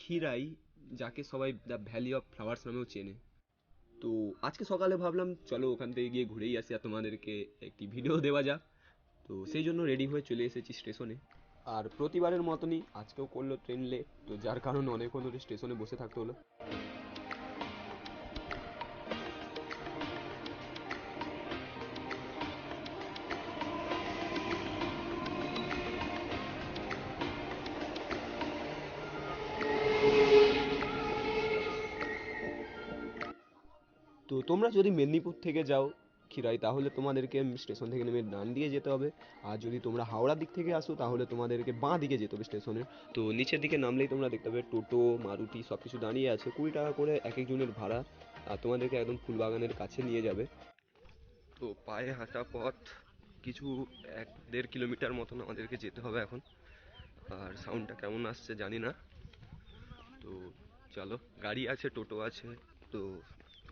খিরাই, যাকে সবাই the valley of flowers নামেও চেনে। তো আজকে সকালে ভাবলাম চলো ওখান থেকে গিয়ে ঘুরেই আসি আর তোমাদেরকে একটি ভিডিও দেওয়া যাক। তো সেই জন্য রেডি হয়ে চলে এসেছি স্টেশনে। আর প্রতিবারের মতনই আজকেও করলো ট্রেন লেট, তো যার কারণে অনেকক্ষণ ধরে স্টেশনে বসে থাকতে হলো। তো তোমরা যদি মেদিনীপুর থেকে যাও খিরাই, তাহলে তোমাদেরকে স্টেশন থেকে নেমে ডান দিয়ে যেতে হবে। আর যদি তোমরা হাওড়ার দিক থেকে আসো তাহলে তোমাদেরকে বাঁ দিকে যেতে হবে স্টেশনের। তো নিচের দিকে নামলেই তোমরা দেখতে পাবে টোটো, মারুতি সব কিছু দাঁড়িয়ে আছে, 20 টাকা করে এক একজনের ভাড়া। আর তোমাদেরকে একদম ফুলবাগানের কাছে নিয়ে যাবে। তো পায়ে হাঁটা পথ কিছু 1-1.5 কিলোমিটার মতন আমাদেরকে যেতে হবে এখন। আর সাউন্ডটা কেমন আসছে জানি না। তো চলো, গাড়ি আছে, টোটো আছে, তো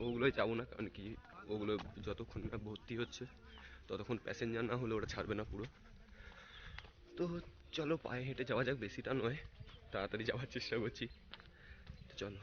ওগুলোই যাবো না, কারণ কি ওগুলো যতক্ষণ না ভর্তি হচ্ছে ততক্ষণ প্যাসেঞ্জার না হলে ওরা ছাড়বে না পুরো। তো চলো পায়ে হেঁটে যাওয়া যাক, বেশিটা নয়, তাড়াতাড়ি যাওয়ার চেষ্টা করছি। তো চলো।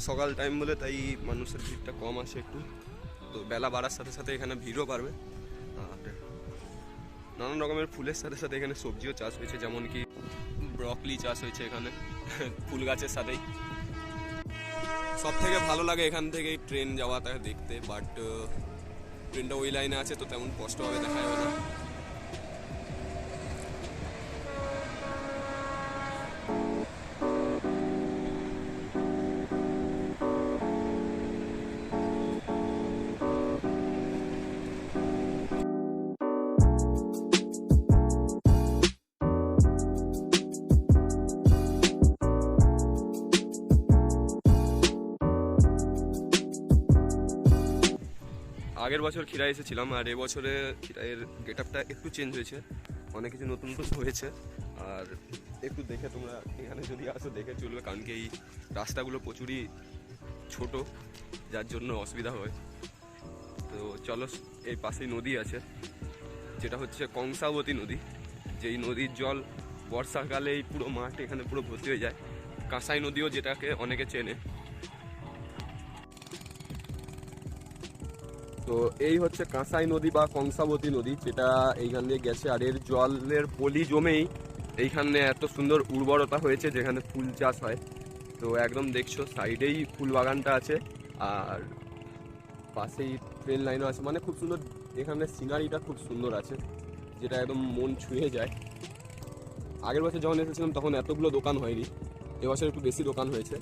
সকাল টাইম বলে তাই মানুষের ভিড়টা কম আসে একটু। তো বেলা বাড়ার সাথে সাথে এখানে ভিড়ও বাড়বে। আর নানান রকমের ফুলের সাথে সাথে এখানে সবজিও চাষ হয়েছে, যেমন কি ব্রকলি চাষ হয়েছে এখানে ফুল গাছের সাথেই। সব থেকে ভালো লাগে এখান থেকে ট্রেন যাওয়াটা দেখতে, বাট ট্রেনটা ওই লাইনে আছে তো তেমন স্পষ্টভাবে দেখা যাবে না। আগের বছর খিরাই এসেছিলাম, আর এবছরে খিরাইয়ের গেট আপটা একটু চেঞ্জ হয়েছে, অনেক কিছু নতুন নতুন হয়েছে। আর একটু দেখে তোমরা এখানে যদি আসো দেখে চলবে, কারণ কি এই রাস্তাগুলো প্রচুরই ছোট, যার জন্য অসুবিধা হয়। তো চলো, এই পাশেই নদী আছে, যেটা হচ্ছে কংসাবতী নদী, যেই নদীর জল বর্ষাকালে এই পুরো মাঠ এখানে পুরো ভর্তি হয়ে যায়। কাঁসাই নদীও যেটাকে অনেকে চেনে। তো এই হচ্ছে কাঁসাই নদী বা কংসাবতী নদী, যেটা এইখান দিয়ে গেছে। আর এর জলের পলি জমেই এইখানে এত সুন্দর উর্বরতা হয়েছে, যেখানে ফুল চাষ হয়। তো একদম দেখছো সাইডেই ফুল বাগানটা আছে, আর পাশেই ট্রেন লাইনও আছে, মানে খুব সুন্দর। এখানে সিনারিটা খুব সুন্দর আছে, যেটা একদম মন ছুঁয়ে যায়। আগের বছর যখন এসেছিলাম তখন এতগুলো দোকান হয়নি, এবছর একটু বেশি দোকান হয়েছে।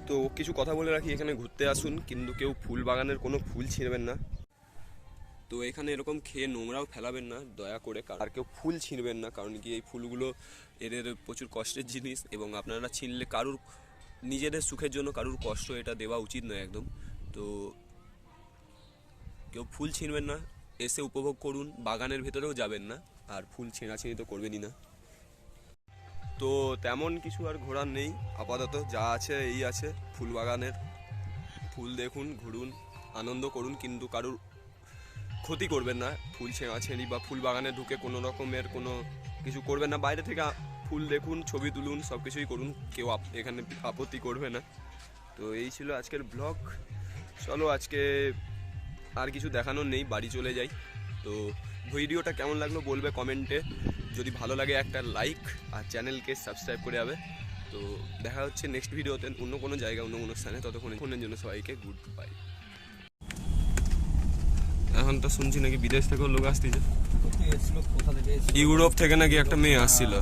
তো কিছু কথা বলে রাখি, এখানে ঘুরতে আসুন কিন্তু কেউ ফুল বাগানের কোনো ফুল ছিঁড়বেন না। তো এখানে এরকম খেয়ে নোংরাও ফেলাবেন না দয়া করে, আর কেউ ফুল ছিঁড়বেন না, কারণ কি এই ফুলগুলো এদের প্রচুর কষ্টের জিনিস, এবং আপনারা ছিঁড়লে কারুর নিজেদের সুখের জন্য কারুর কষ্ট এটা দেওয়া উচিত নয় একদম। তো কেউ ফুল ছিঁড়বেন না, এসে উপভোগ করুন, বাগানের ভেতরেও যাবেন না, আর ফুল ছিঁড়াছিঁড়ি তো করবেনই না। তো তেমন কিছু আর ঘোরার নেই আপাতত, যা আছে এই আছে ফুল বাগানের। ফুল দেখুন, ঘুরুন, আনন্দ করুন, কিন্তু কারুর ক্ষতি করবেন না। ফুল ছেঁড়াছেঁড়ি বা ফুল বাগানে ঢুকে কোনো রকমের কোনো কিছু করবেন না। বাইরে থেকে ফুল দেখুন, ছবি তুলুন, সব কিছুই করুন, কেউ এখানে আপত্তি করবে না। তো এই ছিল আজকের ব্লগ। চলো আজকে আর কিছু দেখানোর নেই, বাড়ি চলে যাই। তো ভিডিওটা কেমন লাগলো বলবে কমেন্টে, যদি ভালো লাগে একটা লাইক আর চ্যানেলকে সাবস্ক্রাইব করে যাবে। তো দেখা হচ্ছে নেক্সট ভিডিওতে অন্য কোনো জায়গায়, অন্য কোনো স্থানে। ততক্ষণের জন্য সবাইকে গুড বাই। এখন তো শুনছি নাকি বিদেশ থেকেও লোক আসতেছে, ইউরোপ থেকে নাকি একটা মেয়ে আসছিল।